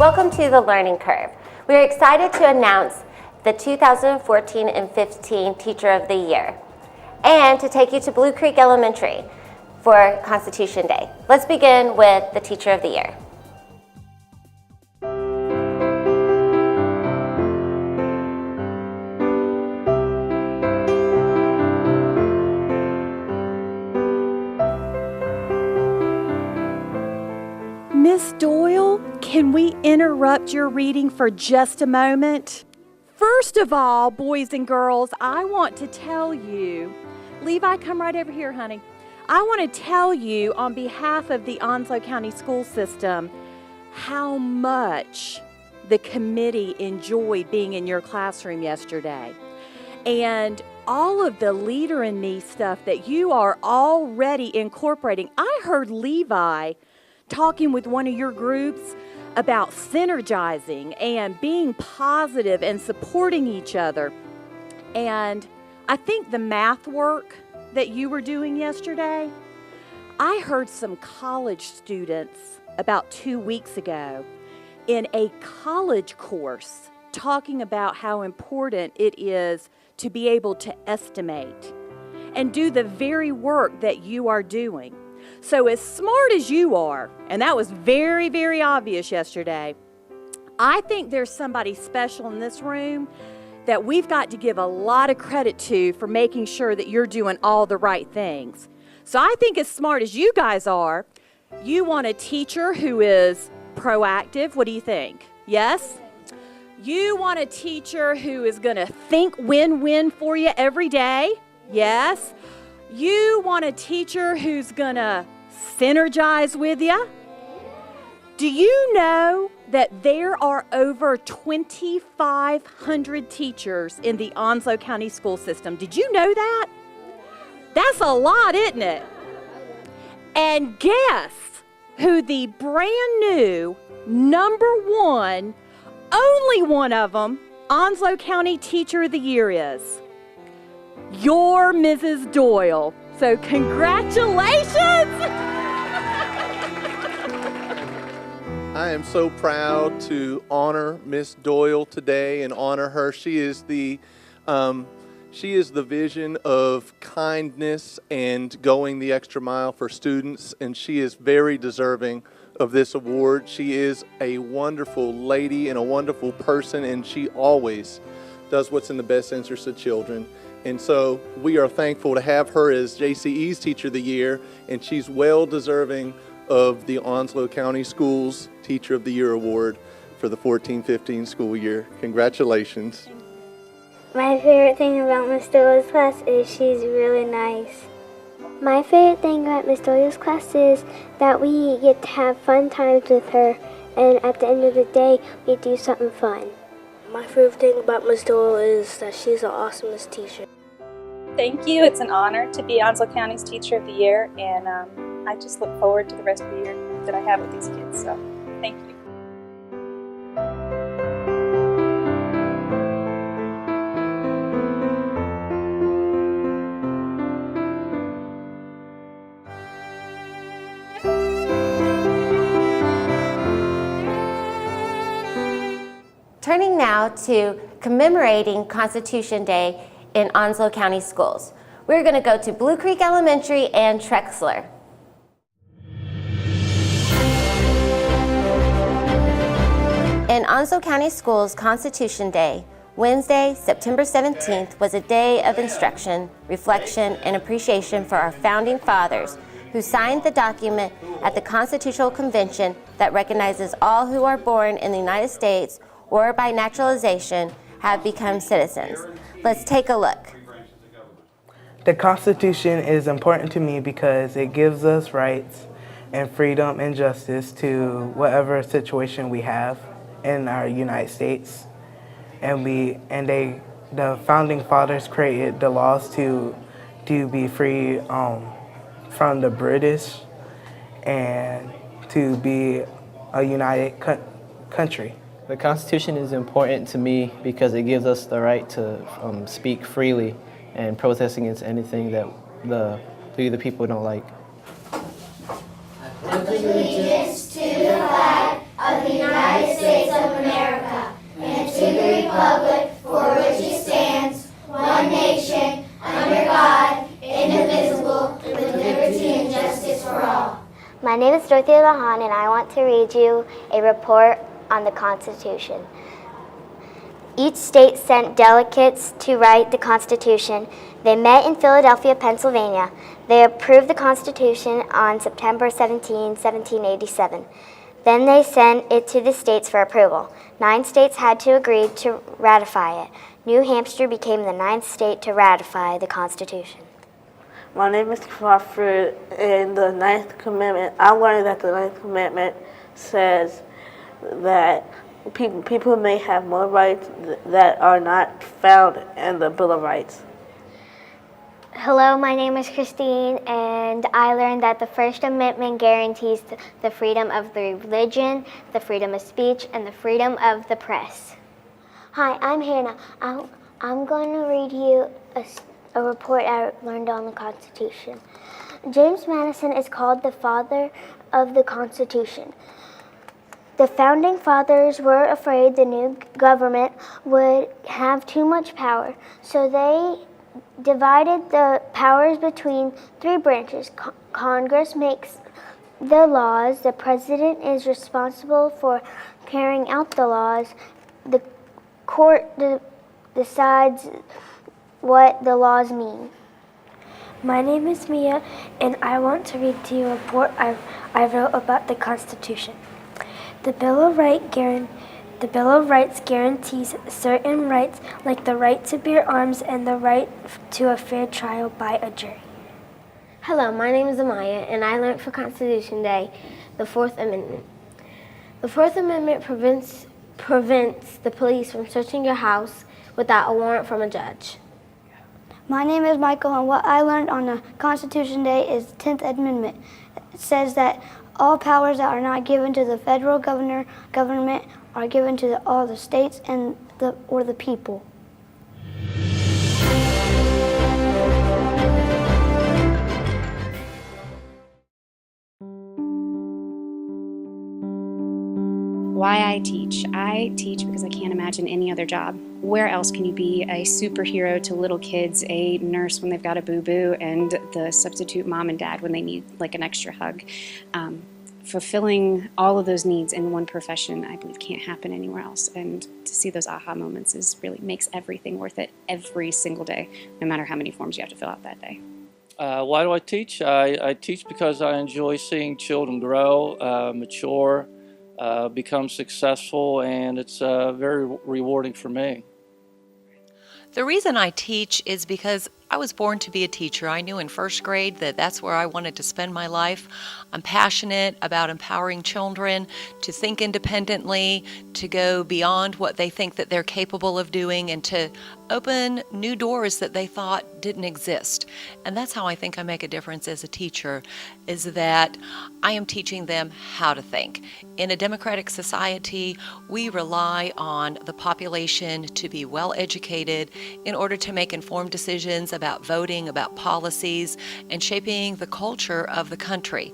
Welcome to the Learning Curve. We are excited to announce the 2014 and 15 Teacher of the Year and to take you to Blue Creek Elementary for Constitution Day. Let's begin with the Teacher of the Year. Miss Doyle, can we interrupt your reading for just a moment? First of all, boys and girls, I want to tell you, Levi, come right over here, honey. I want to tell you on behalf of the Onslow County School System how much the committee enjoyed being in your classroom yesterday. And all of the Leader in Me stuff that you are already incorporating. I heard Levi talking with one of your groups about synergizing and being positive and supporting each other. And I think the math work that you were doing yesterday, I heard some college students about 2 weeks ago in a college course talking about how important it is to be able to estimate and do the very work that you are doing. So as smart as you are, and that was very, very obvious yesterday, I think there's somebody special in this room that we've got to give a lot of credit to for making sure that you're doing all the right things. So I think as smart as you guys are, you want a teacher who is proactive. What do you think? Yes? You want a teacher who is going to think win-win for you every day? Yes? You want a teacher who's going to synergize with you? Do you know that there are over 2,500 teachers in the Onslow County School System? Did you know that? That's a lot, isn't it? And guess who the brand new #1, only one of them, Onslow County Teacher of the Year is? You're Mrs. Doyle. So congratulations! I am so proud to honor Miss Doyle today and honor her. She is the vision of kindness and going the extra mile for students, and she is very deserving of this award. She is a wonderful lady and a wonderful person, and she always does what's in the best interest of children. And so we are thankful to have her as JCE's Teacher of the Year, and she's well deserving of the Onslow County Schools Teacher of the Year Award for the 14-15 school year. Congratulations. My favorite thing about Miss Doyle's class is she's really nice. My favorite thing about Miss Doyle's class is that we get to have fun times with her, and at the end of the day, we do something fun. My favorite thing about Miss Doyle is that she's an awesomest teacher. Thank you. It's an honor to be Onslow County's Teacher of the Year, and I just look forward to the rest of the year that I have with these kids, so thank you. Turning now to commemorating Constitution Day in Onslow County Schools. We're going to go to Blue Creek Elementary and Trexler. In Onslow County Schools Constitution Day, Wednesday, September 17th, was a day of instruction, reflection, and appreciation for our founding fathers who signed the document at the Constitutional Convention that recognizes all who are born in the United States or by naturalization have become citizens. Let's take a look. The Constitution is important to me because it gives us rights and freedom and justice to whatever situation we have in our United States. And the founding fathers created the laws to be free from the British and to be a united country. The Constitution is important to me because it gives us the right to speak freely and protest against anything that we the people don't like. Allegiance to the flag of the United States republic for which it stands, one nation, under God, indivisible, with liberty and justice for all. My name is Dorothea Lahan, and I want to read you a report on the Constitution. Each state sent delegates to write the Constitution. They met in Philadelphia, Pennsylvania. They approved the Constitution on September 17, 1787. Then they sent it to the states for approval. 9 states had to agree to ratify it. New Hampshire became the 9th state to ratify the Constitution. My name is Crawford, and the 9th Commandment, I learned that the 9th Commandment says that people may have more rights that are not found in the Bill of Rights. Hello, my name is Christine, and I learned that the First Amendment guarantees the freedom of the religion, the freedom of speech, and the freedom of the press. Hi, I'm Hannah. I'm going to read you a report I learned on the Constitution. James Madison is called the father of the Constitution. The founding fathers were afraid the new government would have too much power, so they divided the powers between 3 branches. Congress makes the laws, the president is responsible for carrying out the laws, the court decides what the laws mean. My name is Mia, and I want to read to you a report I wrote about the Constitution. The Bill of Rights guarantees certain rights like the right to bear arms and the right to a fair trial by a jury. Hello, my name is Amaya, and I learned for Constitution Day the 4th Amendment. The 4th Amendment prevents the police from searching your house without a warrant from a judge. My name is Michael, and what I learned on the Constitution Day is the 10th Amendment. It says that all powers that are not given to the federal government are given to all the states and or the people. Why I teach. I teach because I can't imagine any other job. Where else can you be a superhero to little kids, a nurse when they've got a boo-boo, and the substitute mom and dad when they need like an extra hug? Fulfilling all of those needs in one profession, I believe, can't happen anywhere else. And to see those aha moments really makes everything worth it every single day, no matter how many forms you have to fill out that day. Why do I teach? I teach because I enjoy seeing children grow, mature, become successful, and it's very rewarding for me. The reason I teach is because I was born to be a teacher. I knew in first grade that that's where I wanted to spend my life. I'm passionate about empowering children to think independently, to go beyond what they think that they're capable of doing, and to open new doors that they thought didn't exist. And that's how I think I make a difference as a teacher, is that I am teaching them how to think. In a democratic society, we rely on the population to be well educated in order to make informed decisions about voting, about policies, and shaping the culture of the country.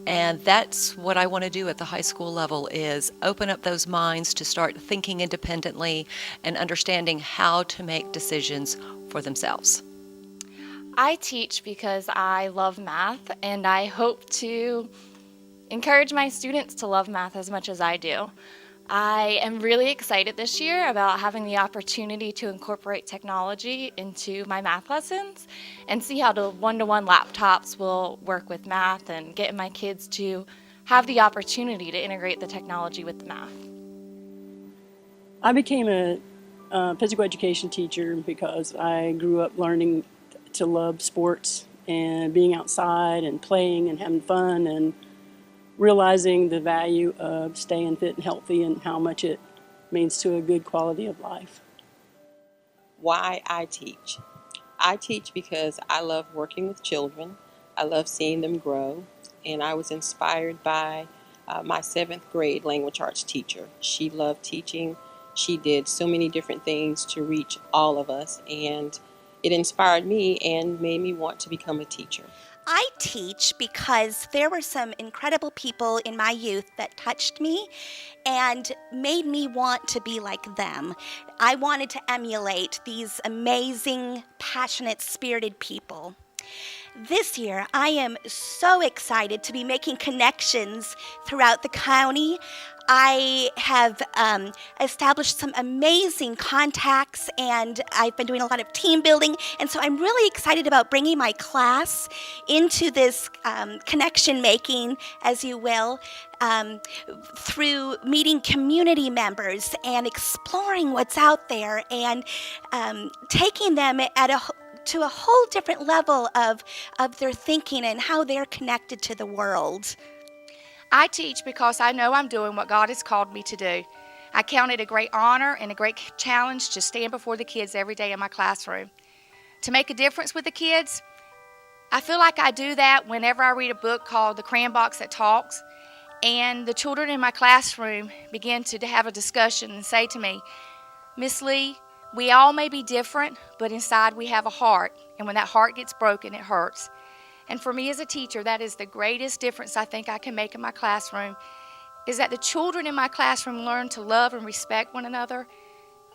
And that's what I want to do at the high school level, is open up those minds to start thinking independently and understanding how to make decisions for themselves. I teach because I love math, and I hope to encourage my students to love math as much as I do. I am really excited this year about having the opportunity to incorporate technology into my math lessons and see how the one-to-one laptops will work with math and get my kids to have the opportunity to integrate the technology with the math. I became a physical education teacher because I grew up learning to love sports and being outside and playing and having fun and realizing the value of staying fit and healthy and how much it means to a good quality of life. Why I teach. I teach because I love working with children. I love seeing them grow, and I was inspired by my 7th grade language arts teacher. She loved teaching. She did so many different things to reach all of us, and it inspired me and made me want to become a teacher. I teach because there were some incredible people in my youth that touched me and made me want to be like them. I wanted to emulate these amazing, passionate, spirited people. This year, I am so excited to be making connections throughout the county. I have established some amazing contacts, and I've been doing a lot of team building, and so I'm really excited about bringing my class into this connection making, as you will, through meeting community members and exploring what's out there and taking them to a whole different level of their thinking and how they're connected to the world. I teach because I know I'm doing what God has called me to do. I count it a great honor and a great challenge to stand before the kids every day in my classroom. To make a difference with the kids, I feel like I do that whenever I read a book called The Crayon Box That Talks, and the children in my classroom begin to have a discussion and say to me, "Miss Lee, we all may be different, but inside we have a heart, and when that heart gets broken, it hurts." And for me as a teacher, that is the greatest difference I think I can make in my classroom, is that the children in my classroom learn to love and respect one another.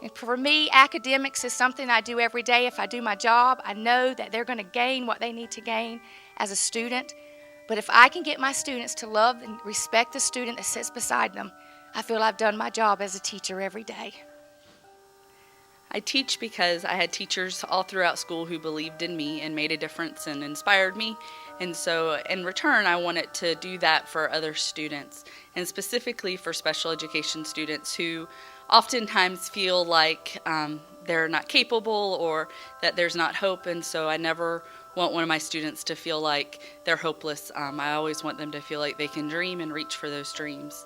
And for me, academics is something I do every day. If I do my job, I know that they're going to gain what they need to gain as a student. But if I can get my students to love and respect the student that sits beside them, I feel I've done my job as a teacher every day. I teach because I had teachers all throughout school who believed in me and made a difference and inspired me. And so in return, I wanted to do that for other students, and specifically for special education students who oftentimes feel like they're not capable or that there's not hope. And so I never want one of my students to feel like they're hopeless. I always want them to feel like they can dream and reach for those dreams.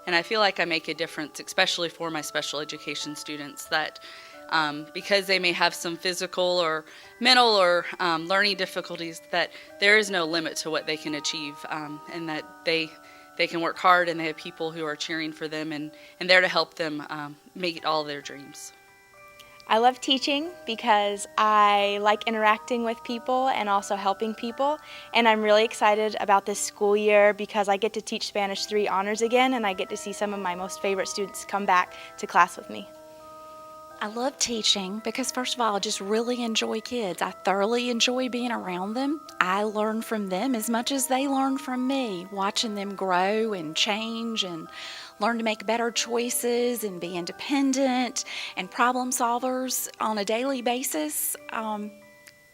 And I feel like I make a difference, especially for my special education students, that because they may have some physical or mental or learning difficulties, that there is no limit to what they can achieve, and that they can work hard and they have people who are cheering for them and there to help them meet all their dreams. I love teaching because I like interacting with people and also helping people, and I'm really excited about this school year because I get to teach Spanish 3 honors again, and I get to see some of my most favorite students come back to class with me. I love teaching because, first of all, I just really enjoy kids. I thoroughly enjoy being around them. I learn from them as much as they learn from me, watching them grow and change and learn to make better choices and be independent and problem solvers on a daily basis.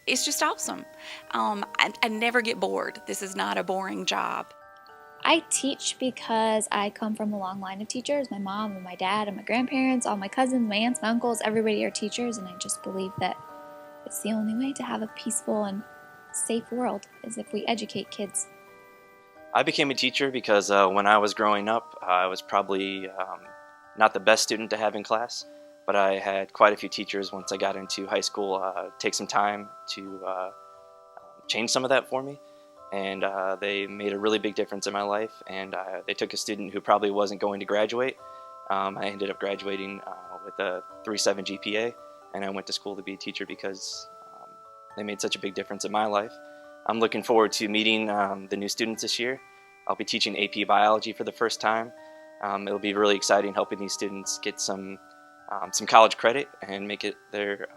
It's just awesome. I never get bored. This is not a boring job. I teach because I come from a long line of teachers. My mom and my dad and my grandparents, all my cousins, my aunts, my uncles, everybody are teachers, and I just believe that it's the only way to have a peaceful and safe world is if we educate kids. I became a teacher because when I was growing up, I was probably not the best student to have in class, but I had quite a few teachers once I got into high school take some time to change some of that for me. And they made a really big difference in my life, and they took a student who probably wasn't going to graduate. I ended up graduating with a 3.7 GPA, and I went to school to be a teacher because they made such a big difference in my life. I'm looking forward to meeting the new students this year. I'll be teaching AP Biology for the first time. It'll be really exciting helping these students get some college credit and make it their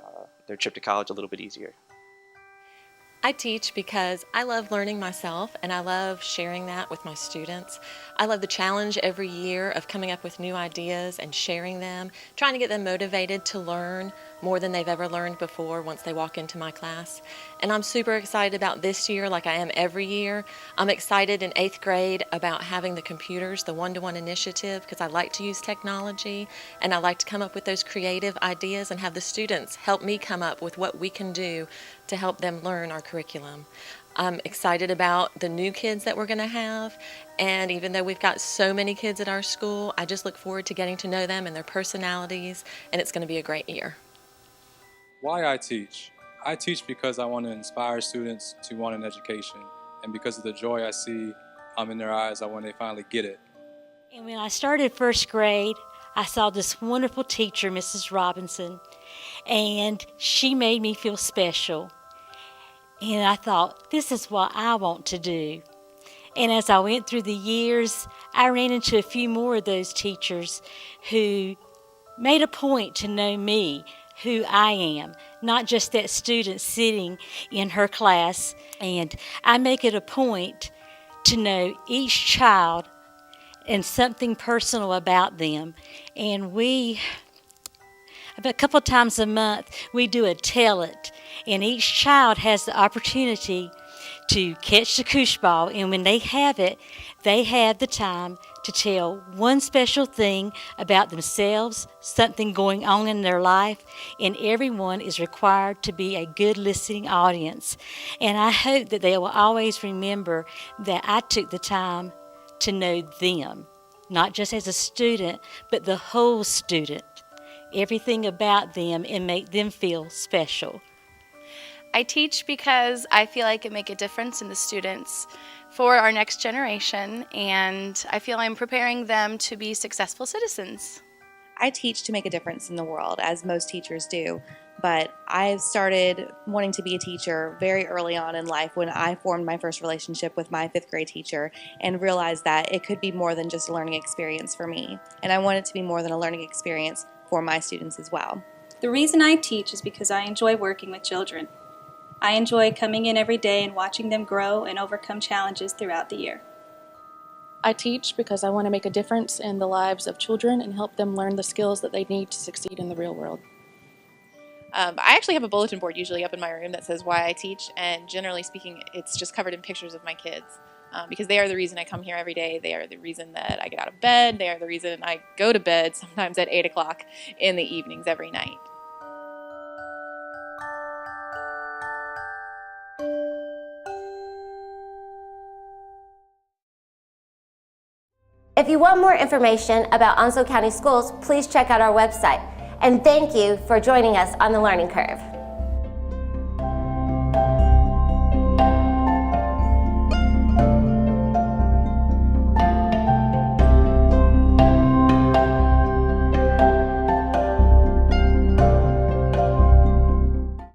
trip to college a little bit easier. I teach because I love learning myself, and I love sharing that with my students. I love the challenge every year of coming up with new ideas and sharing them, trying to get them motivated to learn more than they've ever learned before once they walk into my class. And I'm super excited about this year, like I am every year. I'm excited in 8th grade about having the computers, the one-to-one initiative, because I like to use technology, and I like to come up with those creative ideas and have the students help me come up with what we can do to help them learn our curriculum. I'm excited about the new kids that we're going to have, and even though we've got so many kids at our school, I just look forward to getting to know them and their personalities, and it's going to be a great year. Why I teach? I teach because I want to inspire students to want an education, and because of the joy I see in their eyes when they finally get it. And when I started 1st grade, I saw this wonderful teacher, Mrs. Robinson, and she made me feel special. And I thought, this is what I want to do. And as I went through the years, I ran into a few more of those teachers who made a point to know me, who I am, not just that student sitting in her class. And I make it a point to know each child and something personal about them. And a couple times a month, we do a tell it. And each child has the opportunity to catch the koosh ball. And when they have it, they have the time to tell one special thing about themselves, something going on in their life. And everyone is required to be a good listening audience. And I hope that they will always remember that I took the time to know them, not just as a student, but the whole student. Everything about them and make them feel special. I teach because I feel I can make a difference in the students for our next generation, and I feel I'm preparing them to be successful citizens. I teach to make a difference in the world, as most teachers do, but I started wanting to be a teacher very early on in life when I formed my first relationship with my 5th grade teacher and realized that it could be more than just a learning experience for me, and I want it to be more than a learning experience for my students as well. The reason I teach is because I enjoy working with children. I enjoy coming in every day and watching them grow and overcome challenges throughout the year. I teach because I want to make a difference in the lives of children and help them learn the skills that they need to succeed in the real world. I actually have a bulletin board usually up in my room that says why I teach, and generally speaking, it's just covered in pictures of my kids. Because they are the reason I come here every day. They are the reason that I get out of bed. They are the reason I go to bed sometimes at 8 o'clock in the evenings every night. If you want more information about Onslow County Schools, please check out our website. And thank you for joining us on the Learning Curve.